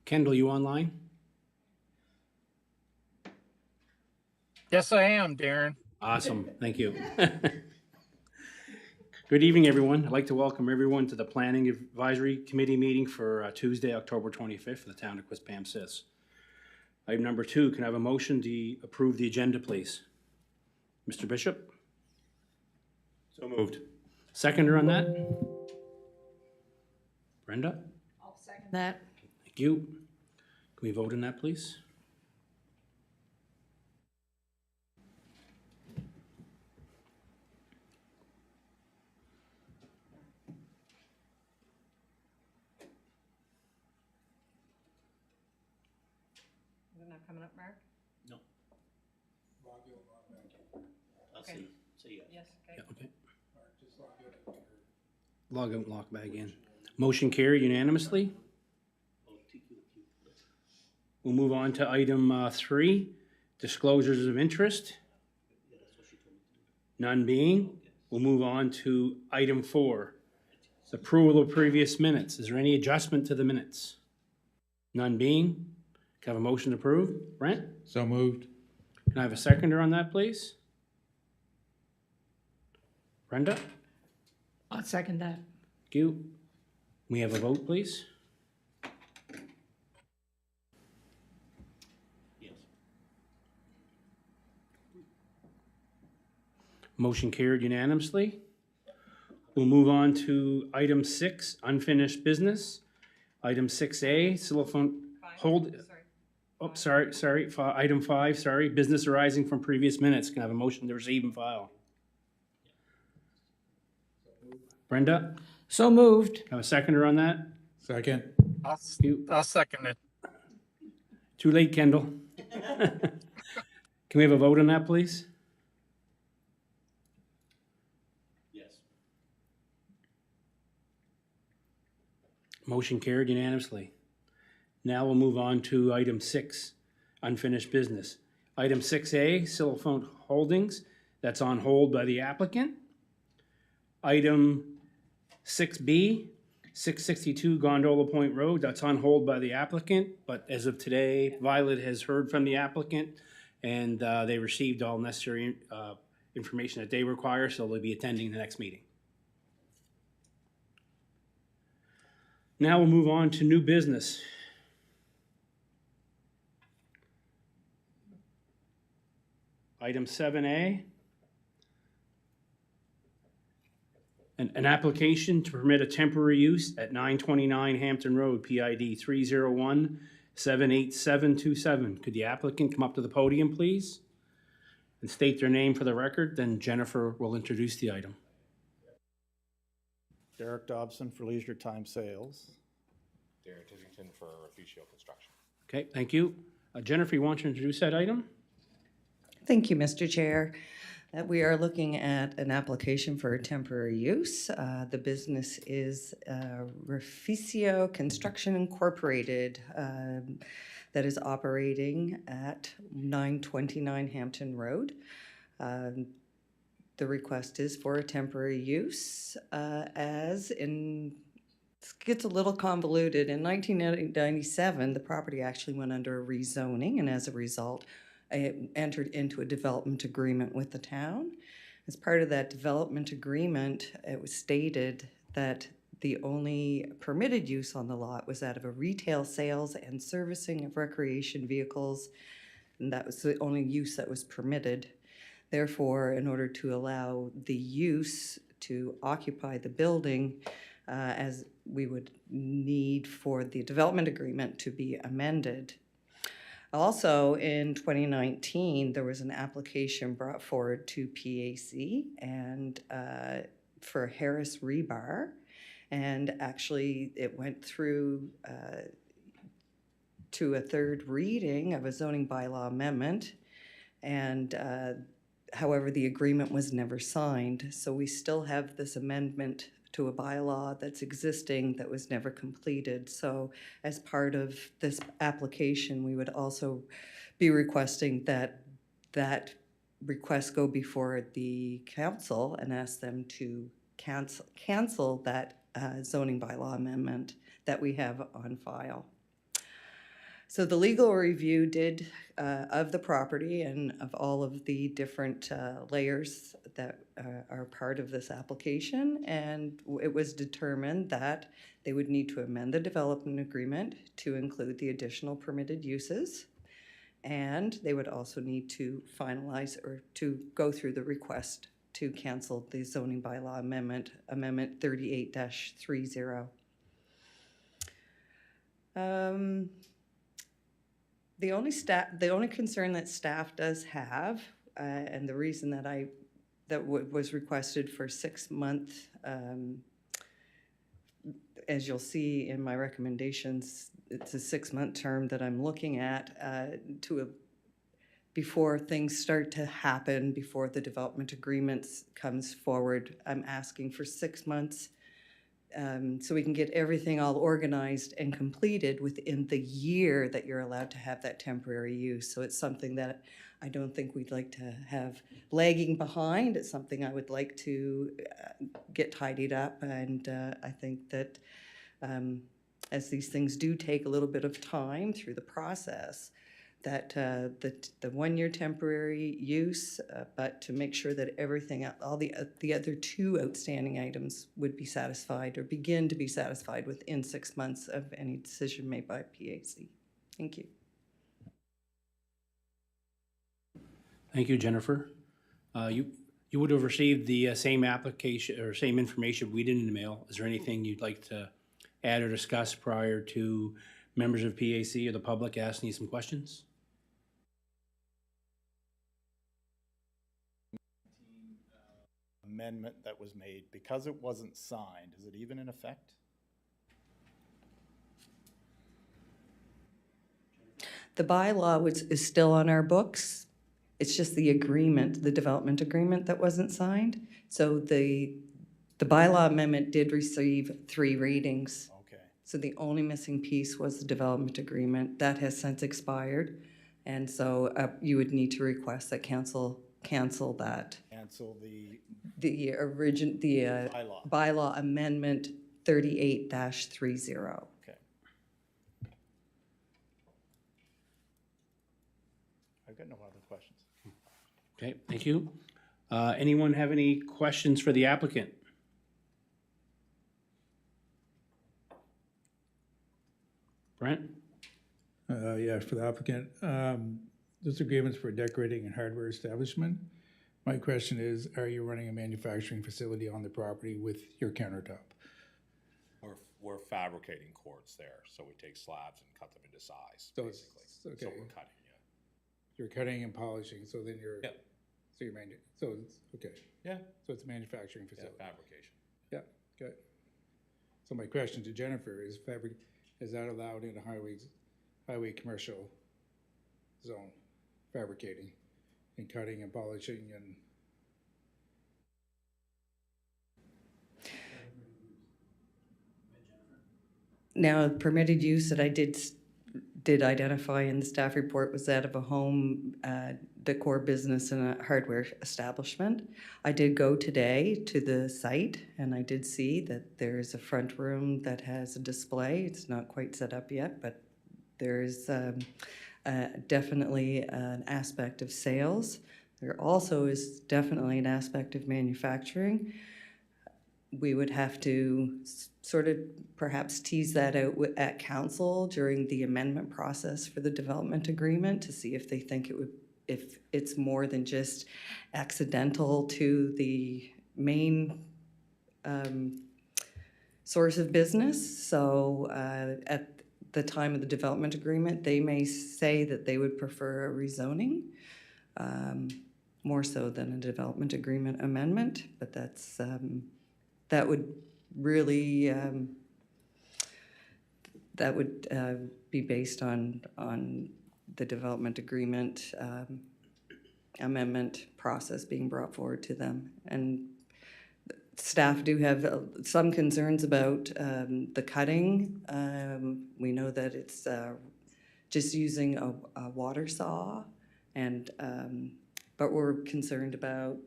Kendall, you online? Yes, I am, Darren. Awesome, thank you. Good evening, everyone. I'd like to welcome everyone to the Planning Advisory Committee meeting for Tuesday, October 25th for the town of Quispamsis. Item number 2, can I have a motion to approve the agenda, please? Mr. Bishop? So moved. Seconder on that? Brenda? I'll second that. Thank you. Can we vote on that, please? Is it not coming up, Mark? No. I'll Okay. say yes. Yes, okay. Yeah, okay. Log out and log back in. Motion carried unanimously. We'll move on to item 3, disclosures of interest. None being. We'll move on to item 4, approval of previous minutes. Is there any adjustment to the minutes? None being. Can I have a motion to approve? Brent? So moved. Can I have a seconder on that, please? Brenda? I'll second that. Thank you. We have a vote, please. Yes. Motion carried unanimously. We'll move on to item 6, unfinished business. Item 6A, telephone hold. Sorry. Oh, sorry. Item 5, sorry, business arising from previous minutes. Can I have a motion to receive and file? Brenda? So moved. Have a seconder on that? Second. I'll second it. Too late, Kendall. Can we have a vote on that, please? Yes. Motion carried unanimously. Now we'll move on to item 6, unfinished business. Item 6A, Silverphone Holdings, that's on hold by the applicant. Item 6B, 662 Gondola Point Road, that's on hold by the applicant, but as of today, Violet has heard from the applicant, and they received all necessary information that they require, so they'll be attending the next meeting. Now we'll move on to new business. Item 7A. An application to permit a temporary use at 929 Hampton Road, PID 301-78727. Could the applicant come up to the podium, please, and state their name for the record? Then Jennifer will introduce the item. Derek Dobson for Leisure Time Sales. Darren Tissington for Officio Construction. Okay, thank you. Jennifer, you want to introduce that item? Thank you, Mr. Chair. We are looking at an application for temporary use. The business is Officio Construction Incorporated that is operating at 929 Hampton Road. The request is for a temporary use as in, it gets a little convoluted. In 1997, the property actually went under a rezoning, and as a result, it entered into a development agreement with the town. As part of that development agreement, it was stated that the only permitted use on the lot was that of a retail sales and servicing of recreation vehicles, and that was the only use that was permitted. Therefore, in order to allow the use to occupy the building, as we would need for the development agreement to be amended. Also, in 2019, there was an application brought forward to PAC and for Harris Rebar, and actually it went through to a third reading of a zoning bylaw amendment, and however, the agreement was never signed. So we still have this amendment to a bylaw that's existing that was never completed. So as part of this application, we would also be requesting that that request go before the council and ask them to cancel that zoning bylaw amendment that we have on file. So the legal review did, of the property and of all of the different layers that are part of this application, and it was determined that they would need to amend the development agreement to include the additional permitted uses, and they would also need to finalize or to go through the request to cancel the zoning bylaw amendment, Amendment 38-30. The only concern that staff does have, and the reason that was requested for 6 month, as you'll see in my recommendations, it's a 6-month term that I'm looking at before things start to happen, before the development agreements comes forward. I'm asking for 6 months. So we can get everything all organized and completed within the year that you're allowed to have that temporary use. So it's something that I don't think we'd like to have lagging behind. It's something I would like to get tidied up. And I think that as these things do take a little bit of time through the process, that the 1 year temporary use, but to make sure that everything, all the other 2 outstanding items would be satisfied or begin to be satisfied within 6 months of any decision made by PAC. Thank you. Thank you, Jennifer. You would have received the same application or same information we did in the mail. Is there anything you'd like to add or discuss prior to members of PAC or the public asking you some questions? Amendment that was made, because it wasn't signed, is it even in effect? The bylaw is still on our books. It's just the agreement, the development agreement that wasn't signed. So the bylaw amendment did receive 3 readings. Okay. So the only missing piece was the development agreement. That has since expired. And so you would need to request that council cancel that. Cancel the Bylaw. Bylaw amendment 38-30. Okay. I've got no other questions. Okay, thank you. Anyone have any questions for the applicant? Brent? Yeah, for the applicant. This agreement's for decorating and hardware establishment. My question is, are you running a manufacturing facility on the property with your countertop? We're fabricating cords there, so we take slabs and cut them into size, So basically. So okay. we're cutting, yeah. You're cutting and polishing, so then you're, Yep. so you're so it's, okay, Yeah, so it's a manufacturing yeah, facility. fabrication. Yeah, good. So my question to Jennifer is is that allowed in a highway commercial zone, fabricating and cutting and polishing and? Now, permitted use that I did identify in the staff report was that of a home decor business and a hardware establishment. I did go today to the site and I did see that there is a front room that has a display. It's not quite set up yet, but there's definitely an aspect of sales. There also is definitely an aspect of manufacturing. We would have to sort of perhaps tease that out at council during the amendment process for the development agreement to see if they think if it's more than just accidental to the main source of business. So at the time of the development agreement, they may say that they would prefer a rezoning, more so than a development agreement amendment, but that's that would really be based on the development agreement amendment process being brought forward to them. And staff do have some concerns about the cutting. We know that it's just using a water saw, and but we're concerned about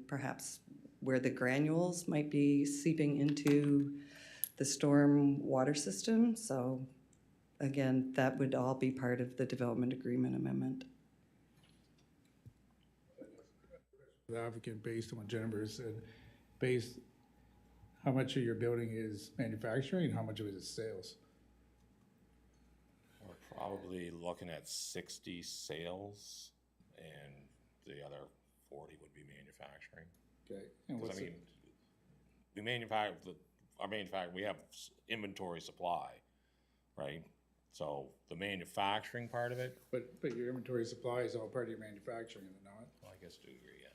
perhaps where the granules might be seeping into the storm water system. So again, that would all be part of the development agreement amendment. The applicant, based on what Jennifer said, how much of your building is manufacturing and how much of it is sales? We're probably looking at 60 sales and the other 40 would be manufacturing. Okay, and 'Cause what's I the, mean, we have inventory supply, right? So the manufacturing part of it, but your inventory supply is all part of your manufacturing, is it not? well, I guess to a degree, yeah.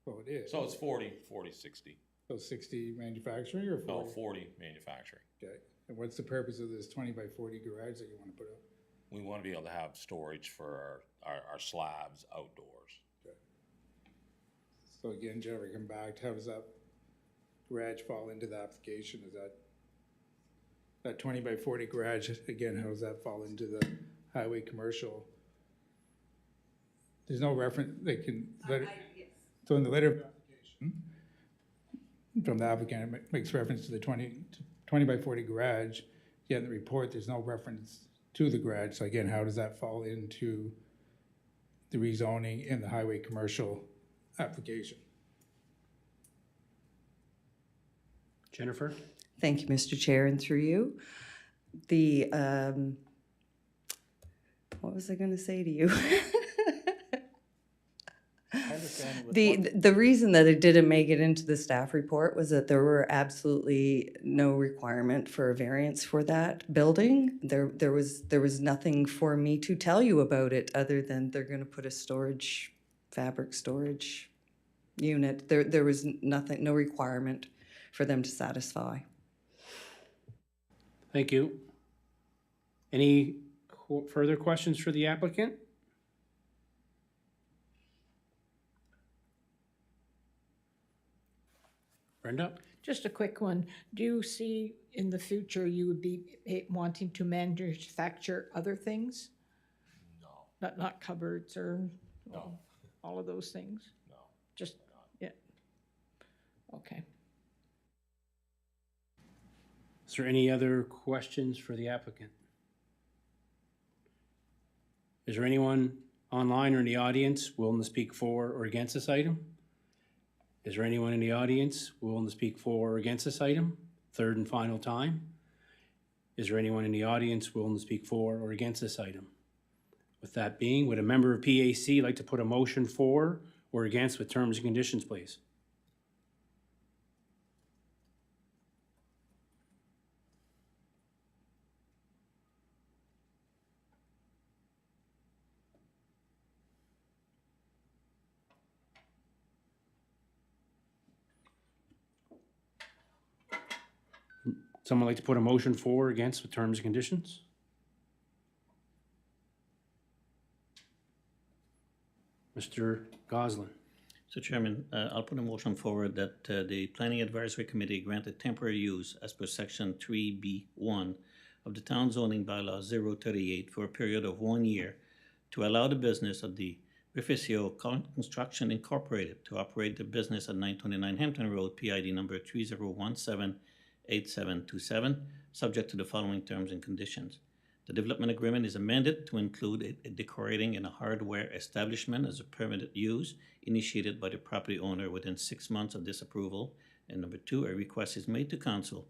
Well, it is. So it's 40, 60. So 60 manufacturing or 40? No, 40 manufacturing. Okay, and what's the purpose of this 20 by 40 garage that you want to put up? We want to be able to have storage for our slabs outdoors. Okay. So again, Jennifer, come back, how does that garage fall into the application? Is that 20 by 40 garage, again, how does that fall into the highway commercial? There's no reference, so in the letter of application, from the applicant, it makes reference to the 20 by 40 garage, yet in the report, there's no reference to the garage. So again, how does that fall into the rezoning in the highway commercial application? Jennifer? Thank you, Mr. Chair, and through you. What was I going to say to you? I understand with The reason that it didn't make it into the staff report was that there were absolutely no requirement for a variance for that building. There was nothing for me to tell you about it other than they're going to put a fabric storage unit. There was nothing, no requirement for them to satisfy. Thank you. Any further questions for the applicant? Brenda? Just a quick one. Do you see in the future you would be wanting to manufacture other things? No, Not cupboards or no, all of those things? no. Just, yeah. Okay. Is there any other questions for the applicant? Is there anyone online or in the audience willing to speak for or against this item? Is there anyone in the audience willing to speak for or against this item? Third and final time. Is there anyone in the audience willing to speak for or against this item? With that being, would a member of PAC like to put a motion for or against with terms and conditions, please? Someone like to put a motion for or against with terms and conditions? Mr. Goslin. So Chairman, I'll put a motion forward that the Planning Advisory Committee granted temporary use as per Section 3B1 of the Town Zoning Bylaw 038 for a period of 1 year to allow the business of the Rificio Construction Incorporated to operate the business at 929 Hampton Road, PID number 30178727, subject to the following terms and conditions. The development agreement is amended to include a decorating in a hardware establishment as a permitted use initiated by the property owner within 6 months of this approval. And number 2, a request is made to council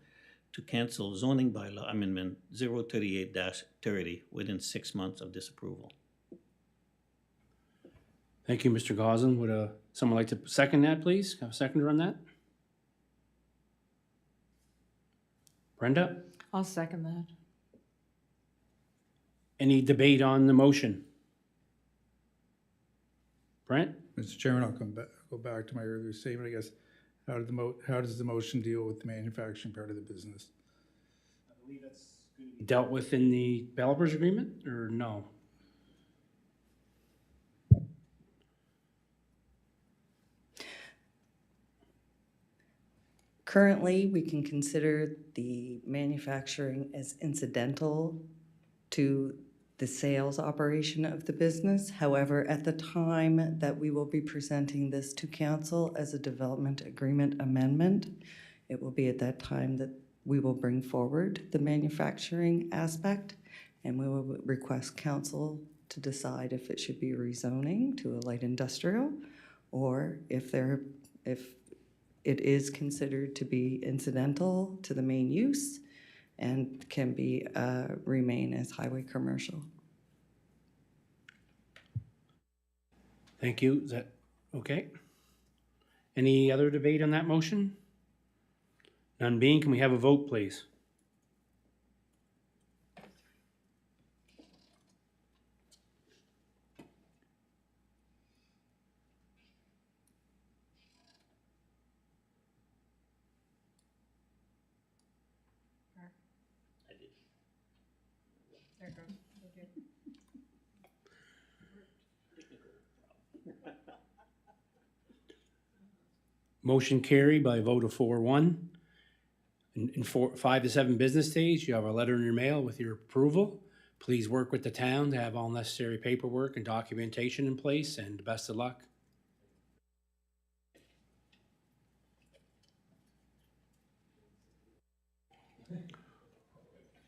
to cancel zoning bylaw amendment 038-30 within 6 months of this approval. Thank you, Mr. Goslin. Would someone like to second that, please? Have a seconder on that? Brenda? I'll second that. Any debate on the motion? Brent? Mr. Chairman, I'll go back to my earlier statement, I guess. How does the motion deal with the manufacturing part of the business? I believe that's going to be dealt with in the developers agreement, or no? Currently, we can consider the manufacturing as incidental to the sales operation of the business. However, at the time that we will be presenting this to council as a development agreement amendment, it will be at that time that we will bring forward the manufacturing aspect. And we will request council to decide if it should be rezoning to a light industrial, or if it is considered to be incidental to the main use and can be, remain as highway commercial. Thank you. Is that okay? Any other debate on that motion? None being, can we have a vote, please? Motion carried by a vote of 4-1. In 5 to 7 business days, you have a letter in your mail with your approval. Please work with the town to have all necessary paperwork and documentation in place, and best of luck.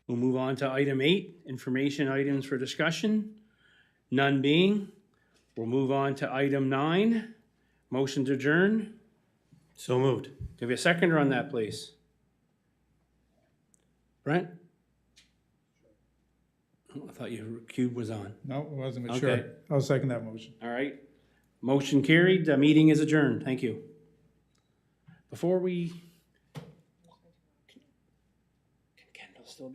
We'll move on to item 8, information items for discussion. None being. We'll move on to item 9, motion to adjourn. So moved. Give you a seconder on that, please. Brent? Oh, I thought your cube was on. No, it wasn't, but sure. Okay. I'll second that motion. All right. Motion carried. The meeting is adjourned. Thank you. Before we